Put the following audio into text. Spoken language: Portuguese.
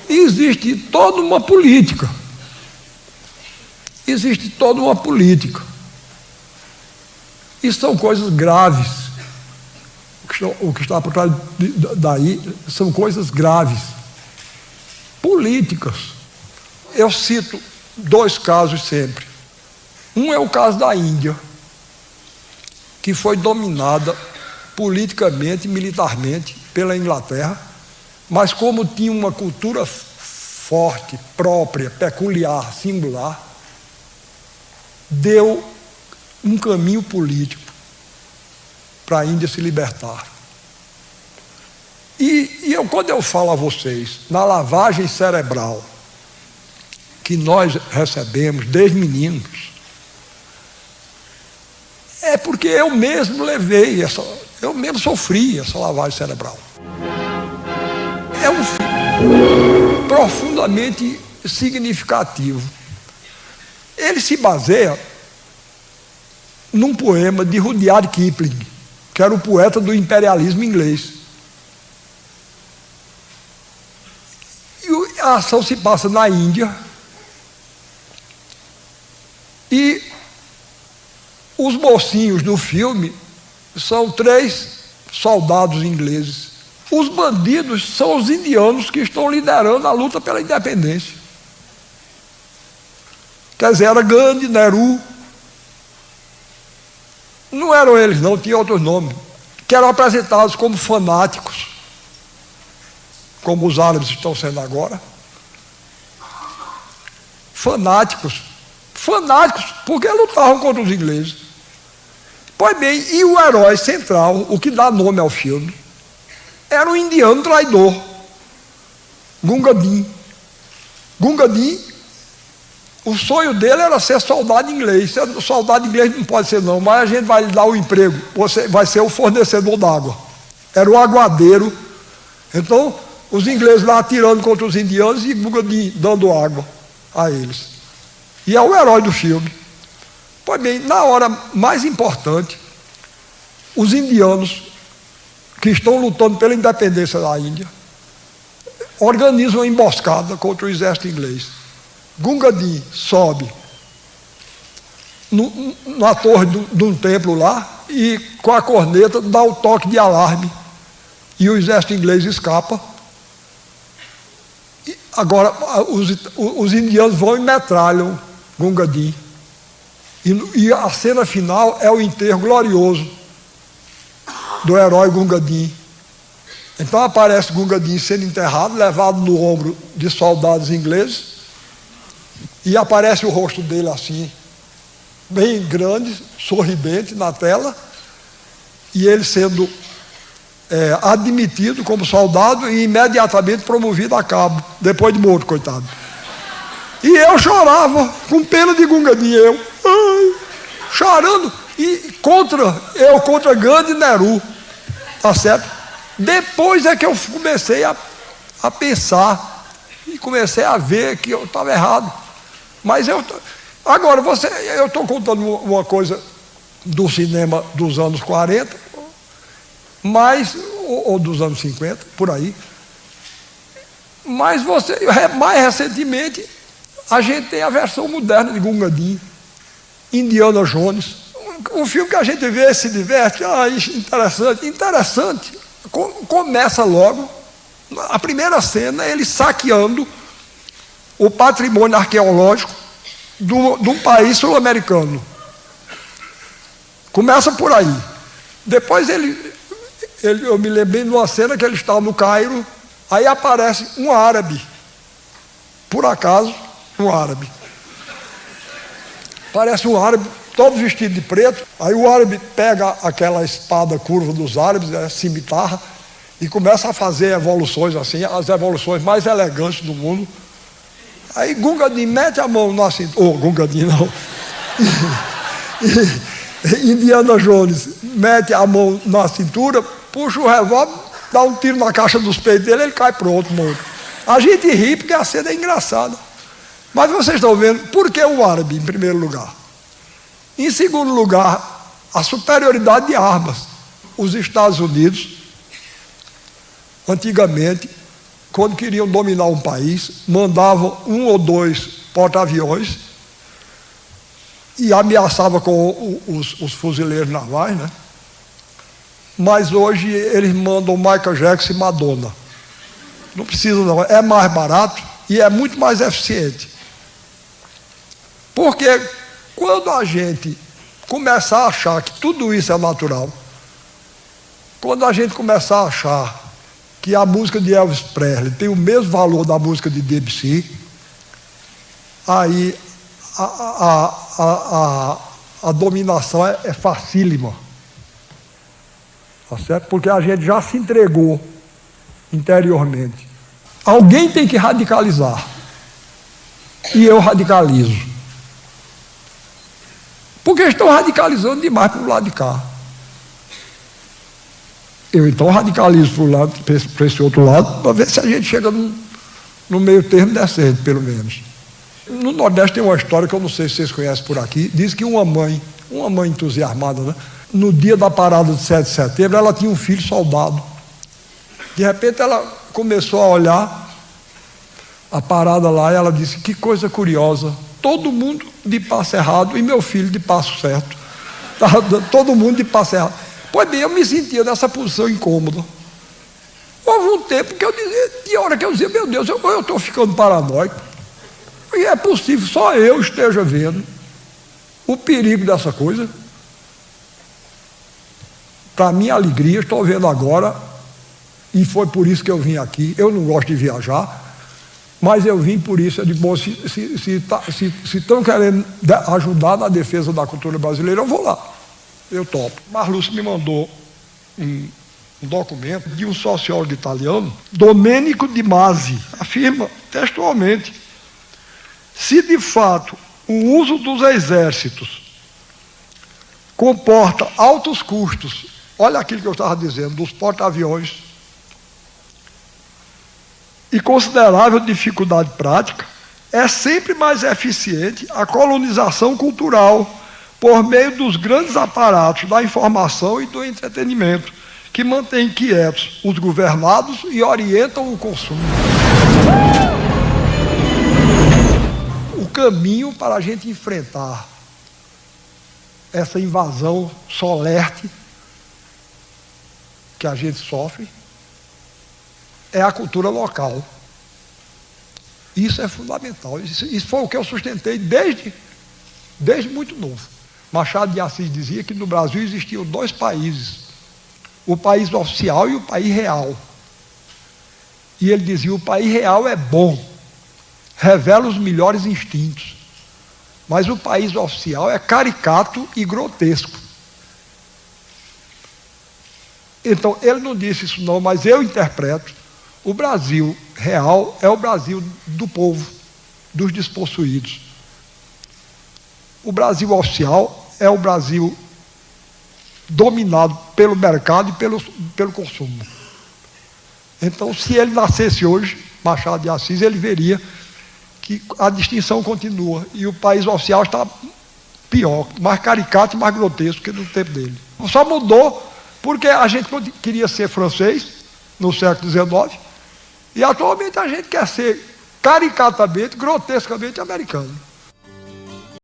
existe toda uma política. Existe toda uma política. E são coisas graves. O que está por trás daí são coisas graves. Políticas. Eu cito 2 casos sempre. Um é o caso da Índia, que foi dominada politicamente e militarmente pela Inglaterra, mas como tinha uma cultura forte, própria, peculiar, singular, deu um caminho político para a Índia se libertar. Quando eu falo a vocês na lavagem cerebral que nós recebemos desde meninos, é porque eu mesmo eu mesmo sofri essa lavagem cerebral. É um filme profundamente significativo. Ele se baseia num poema de Rudyard Kipling, que era o poeta do imperialismo inglês. E a ação se passa na Índia, e os mocinhos do filme são 3 soldados ingleses. Os bandidos são os indianos que estão liderando a luta pela independência. Quer dizer, era Gandhi, Nehru. Não eram eles, não, tinha outros nomes, que eram apresentados como fanáticos, como os árabes estão sendo agora. Fanáticos, porque lutavam contra os ingleses. Pois bem, e o herói central, o que dá nome ao filme, era um indiano traidor, Gunga Din. Gunga Din, o sonho dele era ser soldado inglês. Soldado inglês não pode ser não, mas a gente vai lhe dar o emprego, você vai ser o fornecedor d'água. Era o aguadeiro. Então, os ingleses lá atirando contra os indianos e Gunga Din dando água a eles. E é o herói do filme. Pois bem, na hora mais importante, os indianos que estão lutando pela independência da Índia organizam uma emboscada contra o exército inglês. Gunga Din sobe na torre de um templo lá e com a corneta dá o toque de alarme e o exército inglês escapa. E agora os indianos vão e metralham Gunga Din. E a cena final é o enterro glorioso do herói Gunga Din. Então aparece Gunga Din sendo enterrado, levado no ombro de soldados ingleses, e aparece o rosto dele assim, bem grande, sorridente na tela, e ele sendo admitido como soldado e imediatamente promovido a cabo, depois de morto, coitado. E eu chorava, com pena de Gunga Din, chorando, e contra Gandhi e Nehru, tá certo? Depois é que eu comecei a pensar, e comecei a ver que eu estava errado. Mas agora, eu estou contando uma coisa do cinema dos anos 40, ou dos anos 50, por aí. Mas mais recentemente, a gente tem a versão moderna de Gunga Din, Indiana Jones. Um filme que a gente vê, se diverte, interessante. Começa logo, a primeira cena, ele saqueando o patrimônio arqueológico de um país sul-americano. Começa por aí. Depois eu me lembrei de uma cena que ele estava no Cairo, aí aparece um árabe, por acaso, um árabe. Parece um árabe, todo vestido de preto. Aí o árabe pega aquela espada curva dos árabes, cimitarra, e começa a fazer evoluções assim, as evoluções mais elegantes do mundo. Aí Gunga Din mete a mão na cintura, Gunga Din não, Indiana Jones mete a mão na cintura, puxa o revólver, dá um tiro na caixa dos peitos dele, ele cai pronto, morto. A gente ri porque a cena é engraçada. Mas vocês estão vendo, por que o árabe em primeiro lugar? Em segundo lugar, a superioridade de armas. Os Estados Unidos, antigamente, quando queriam dominar um país, mandavam 1 ou 2 porta-aviões e ameaçavam com os fuzileiros navais, né? Mas hoje eles mandam Michael Jackson e Madonna. Não precisa não, é mais barato e é muito mais eficiente. Porque quando a gente começar a achar que tudo isso é natural, quando a gente começar a achar que a música de Elvis Presley tem o mesmo valor da música de Debussy, aí a dominação é facílima. Tá certo? Porque a gente já se entregou interiormente. Alguém tem que radicalizar. E eu radicalizo. Porque estão radicalizando demais para o lado de cá. Eu então radicalizo para esse outro lado, para ver se a gente chega no meio termo decente, pelo menos. No Nordeste tem uma história que eu não sei se vocês conhecem por aqui. Diz que uma mãe entusiasmada, né? No dia da parada de 7 de setembro, ela tinha um filho soldado. De repente ela começou a olhar a parada lá e ela disse: que coisa curiosa, todo mundo de passo errado e meu filho de passo certo. Todo mundo de passo errado. Pois bem, eu me sentia nessa posição incômoda. Houve um tempo que eu dizia, de hora que eu dizia: meu Deus, eu estou ficando paranoico. E é possível, só eu esteja vendo o perigo dessa coisa. Para minha alegria, estou vendo agora, e foi por isso que eu vim aqui. Eu não gosto de viajar, mas eu vim por isso. Eu digo, bom, se estão querendo ajudar na defesa da cultura brasileira, eu vou lá, eu topo. Marluce me mandou um documento de um sociólogo italiano, Domenico Di Masi, afirma textualmente: se de fato o uso dos exércitos comporta altos custos, olha aquilo que eu estava dizendo, dos porta-aviões, e considerável dificuldade prática, é sempre mais eficiente a colonização cultural por meio dos grandes aparatos da informação e do entretenimento, que mantêm quietos os governados e orientam o consumo. O caminho para a gente enfrentar essa invasão solerte que a gente sofre é a cultura local. Isso é fundamental. Isso foi o que eu sustentei desde muito novo. Machado de Assis dizia que no Brasil existiam 2 países: o país oficial e o país real. E ele dizia: o país real é bom, revela os melhores instintos, mas o país oficial é caricato e grotesco. Então, ele não disse isso não, mas eu interpreto: o Brasil real é o Brasil do povo, dos despossuídos. O Brasil oficial é o Brasil dominado pelo mercado e pelo consumo. Então, se ele nascesse hoje, Machado de Assis, ele veria que a distinção continua e o país oficial está pior, mais caricato e mais grotesco que no tempo dele. Só mudou porque a gente queria ser francês no século XIX e atualmente a gente quer ser caricatamente, grotescamente americano.